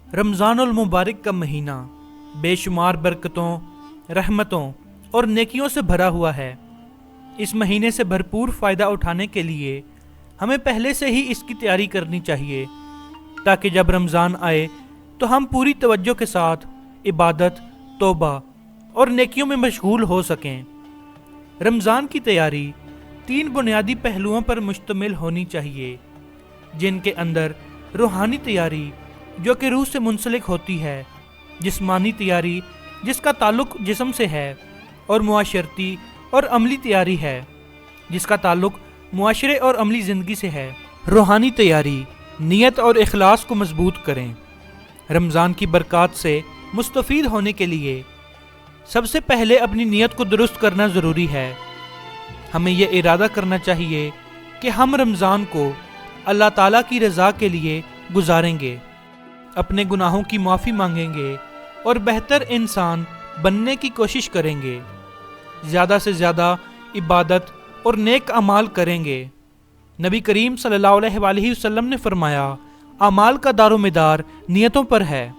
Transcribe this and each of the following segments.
رمضان المبارک کا مہینہ بے شمار برکتوں، رحمتوں اور نیکیوں سے بھرا ہوا ہے۔ اس مہینے سے بھرپور فائدہ اٹھانے کے لیے ہمیں پہلے سے ہی اس کی تیاری کرنی چاہیے، تاکہ جب رمضان آئے تو ہم پوری توجہ کے ساتھ عبادت، توبہ اور نیکیوں میں مشغول ہو سکیں۔ رمضان کی تیاری 3 بنیادی پہلوؤں پر مشتمل ہونی چاہیے، جن کے اندر روحانی تیاری جو کہ روح سے منسلک ہوتی ہے، جسمانی تیاری جس کا تعلق جسم سے ہے، اور معاشرتی اور عملی تیاری ہے جس کا تعلق معاشرے اور عملی زندگی سے ہے۔ روحانی تیاری نیت اور اخلاص کو مضبوط کریں۔ رمضان کی برکات سے مستفید ہونے کے لیے سب سے پہلے اپنی نیت کو درست کرنا ضروری ہے۔ ہمیں یہ ارادہ کرنا چاہیے کہ ہم رمضان کو اللہ تعالیٰ کی رضا کے لیے گزاریں گے، اپنے گناہوں کی معافی مانگیں گے اور بہتر انسان بننے کی کوشش کریں گے، زیادہ سے زیادہ عبادت اور نیک اعمال کریں گے۔ نبی کریم صلی اللہ علیہ وآلہ وسلم نے فرمایا، اعمال کا دار و مدار نیتوں پر ہے،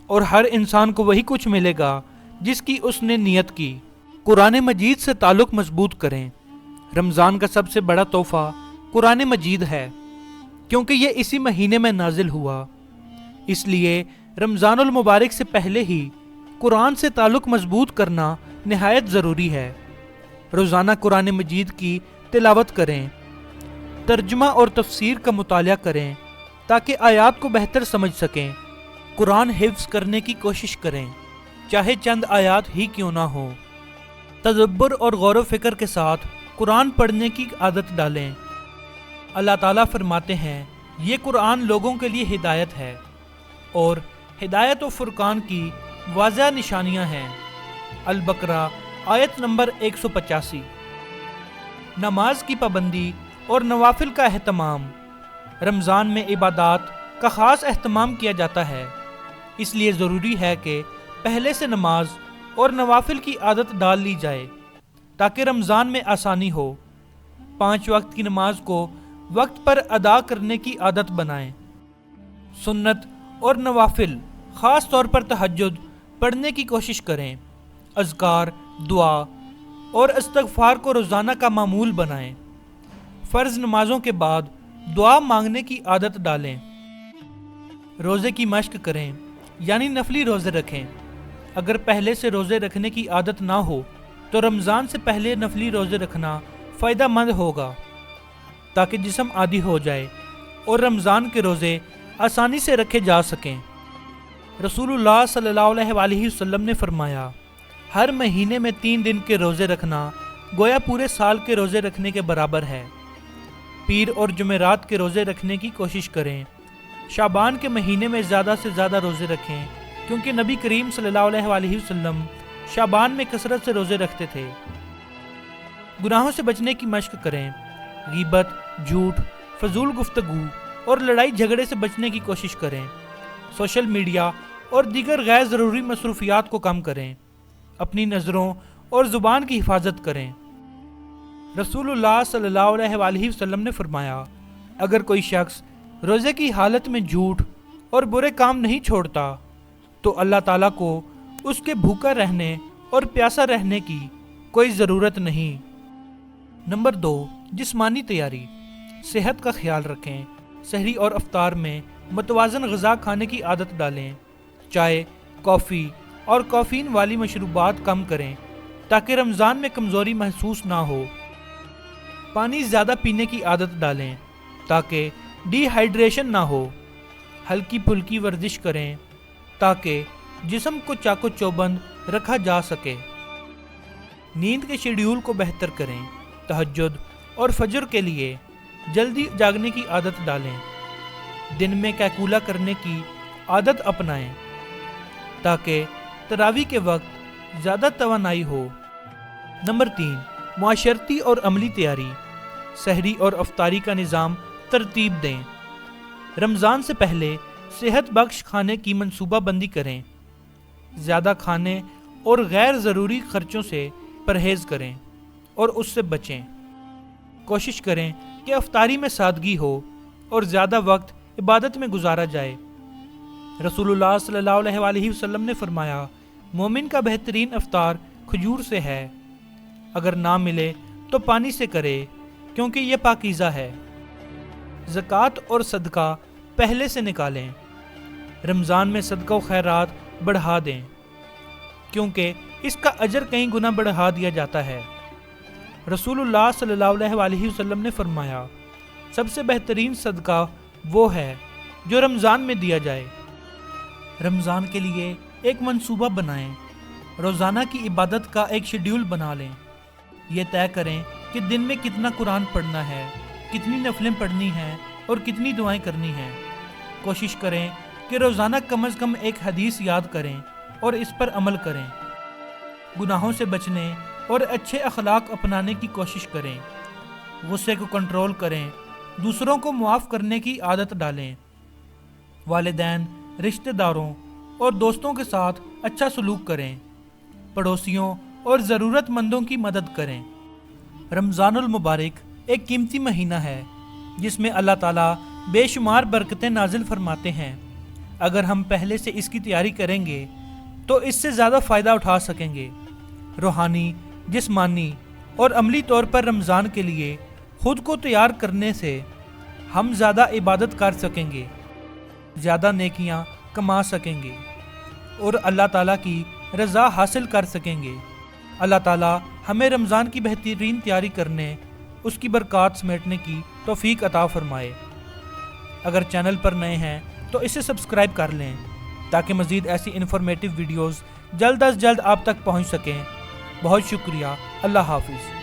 اور ہر انسان کو وہی کچھ ملے گا جس کی اس نے نیت کی۔ قرآن مجید سے تعلق مضبوط کریں۔ رمضان کا سب سے بڑا تحفہ قرآن مجید ہے، کیونکہ یہ اسی مہینے میں نازل ہوا۔ اس لیے رمضان المبارک سے پہلے ہی قرآن سے تعلق مضبوط کرنا نہایت ضروری ہے۔ روزانہ قرآن مجید کی تلاوت کریں، ترجمہ اور تفسیر کا مطالعہ کریں تاکہ آیات کو بہتر سمجھ سکیں۔ قرآن حفظ کرنے کی کوشش کریں، چاہے چند آیات ہی کیوں نہ ہو۔ تدبر اور غور و فکر کے ساتھ قرآن پڑھنے کی عادت ڈالیں۔ اللہ تعالیٰ فرماتے ہیں، یہ قرآن لوگوں کے لیے ہدایت ہے، اور ہدایت و فرقان کی واضح نشانیاں ہیں۔ البقرہ آیت نمبر 185۔ نماز کی پابندی اور نوافل کا اہتمام۔ رمضان میں عبادات کا خاص اہتمام کیا جاتا ہے، اس لیے ضروری ہے کہ پہلے سے نماز اور نوافل کی عادت ڈال لی جائے تاکہ رمضان میں آسانی ہو۔ 5 وقت کی نماز کو وقت پر ادا کرنے کی عادت بنائیں۔ سنت اور نوافل، خاص طور پر تہجد پڑھنے کی کوشش کریں۔ اذکار، دعا اور استغفار کو روزانہ کا معمول بنائیں۔ فرض نمازوں کے بعد دعا مانگنے کی عادت ڈالیں۔ روزے کی مشق کریں، یعنی نفلی روزے رکھیں۔ اگر پہلے سے روزے رکھنے کی عادت نہ ہو تو رمضان سے پہلے نفلی روزے رکھنا فائدہ مند ہوگا، تاکہ جسم عادی ہو جائے اور رمضان کے روزے آسانی سے رکھے جا سکیں۔ رسول اللہ صلی اللہ علیہ وآلہ وسلم نے فرمایا، ہر مہینے میں 3 دن کے روزے رکھنا گویا پورے سال کے روزے رکھنے کے برابر ہے۔ پیر اور جمعرات کے روزے رکھنے کی کوشش کریں۔ شعبان کے مہینے میں زیادہ سے زیادہ روزے رکھیں، کیونکہ نبی کریم صلی اللہ علیہ وآلہ وسلم شعبان میں کثرت سے روزے رکھتے تھے۔ گناہوں سے بچنے کی مشق کریں۔ غیبت، جھوٹ، فضول گفتگو اور لڑائی جھگڑے سے بچنے کی کوشش کریں۔ سوشل میڈیا اور دیگر غیر ضروری مصروفیات کو کم کریں۔ اپنی نظروں اور زبان کی حفاظت کریں۔ رسول اللہ صلی اللہ علیہ وآلہ وسلم نے فرمایا، اگر کوئی شخص روزے کی حالت میں جھوٹ اور برے کام نہیں چھوڑتا تو اللہ تعالیٰ کو اس کے بھوکا رہنے اور پیاسا رہنے کی کوئی ضرورت نہیں۔ نمبر 2، جسمانی تیاری۔ صحت کا خیال رکھیں۔ سحری اور افطار میں متوازن غذا کھانے کی عادت ڈالیں۔ چائے، کافی اور کافین والی مشروبات کم کریں تاکہ رمضان میں کمزوری محسوس نہ ہو۔ پانی زیادہ پینے کی عادت ڈالیں تاکہ ڈی ہائیڈریشن نہ ہو۔ ہلکی پھلکی ورزش کریں تاکہ جسم کو چاق و چوبند رکھا جا سکے۔ نیند کے شیڈیول کو بہتر کریں۔ تہجد اور فجر کے لیے جلدی جاگنے کی عادت ڈالیں۔ دن میں کیلکولا کرنے کی عادت اپنائیں تاکہ تراویح کے وقت زیادہ توانائی ہو۔ نمبر 3، معاشرتی اور عملی تیاری۔ سحری اور افطاری کا نظام ترتیب دیں۔ رمضان سے پہلے صحت بخش کھانے کی منصوبہ بندی کریں۔ زیادہ کھانے اور غیر ضروری خرچوں سے پرہیز کریں اور اس سے بچیں۔ کوشش کریں کہ افطاری میں سادگی ہو اور زیادہ وقت عبادت میں گزارا جائے۔ رسول اللہ صلی اللہ علیہ وسلم نے فرمایا، مومن کا بہترین افطار کھجور سے ہے، اگر نہ ملے تو پانی سے کرے کیونکہ یہ پاکیزہ ہے۔ زکوٰۃ اور صدقہ پہلے سے نکالیں، رمضان میں صدقہ و خیرات بڑھا دیں کیونکہ اس کا اجر کئی گنا بڑھا دیا جاتا ہے۔ رسول اللہ صلی اللہ علیہ وسلم نے فرمایا، سب سے بہترین صدقہ وہ ہے جو رمضان میں دیا جائے۔ رمضان کے لیے ایک منصوبہ بنائیں، روزانہ کی عبادت کا ایک شیڈیول بنا لیں، یہ طے کریں کہ دن میں کتنا قرآن پڑھنا ہے، کتنی نفلیں پڑھنی ہیں اور کتنی دعائیں کرنی ہیں۔ کوشش کریں کہ روزانہ کم از کم ایک حدیث یاد کریں اور اس پر عمل کریں۔ گناہوں سے بچنے اور اچھے اخلاق اپنانے کی کوشش کریں، غصے کو کنٹرول کریں، دوسروں کو معاف کرنے کی عادت ڈالیں، والدین، رشتہ داروں اور دوستوں کے ساتھ اچھا سلوک کریں، پڑوسیوں اور ضرورت مندوں کی مدد کریں۔ رمضان المبارک ایک قیمتی مہینہ ہے جس میں اللہ تعالیٰ بے شمار برکتیں نازل فرماتے ہیں۔ اگر ہم پہلے سے اس کی تیاری کریں گے تو اس سے زیادہ فائدہ اٹھا سکیں گے۔ روحانی، جسمانی اور عملی طور پر رمضان کے لیے خود کو تیار کرنے سے ہم زیادہ عبادت کر سکیں گے، زیادہ نیکیاں کما سکیں گے اور اللہ تعالیٰ کی رضا حاصل کر سکیں گے۔ اللہ تعالیٰ ہمیں رمضان کی بہترین تیاری کرنے، اس کی برکات سمیٹنے کی توفیق عطا فرمائے۔ اگر چینل پر نئے ہیں تو اسے سبسکرائب کر لیں تاکہ مزید ایسی انفارمیٹیو ویڈیوز جلد از جلد آپ تک پہنچ سکیں۔ بہت شکریہ، اللہ حافظ۔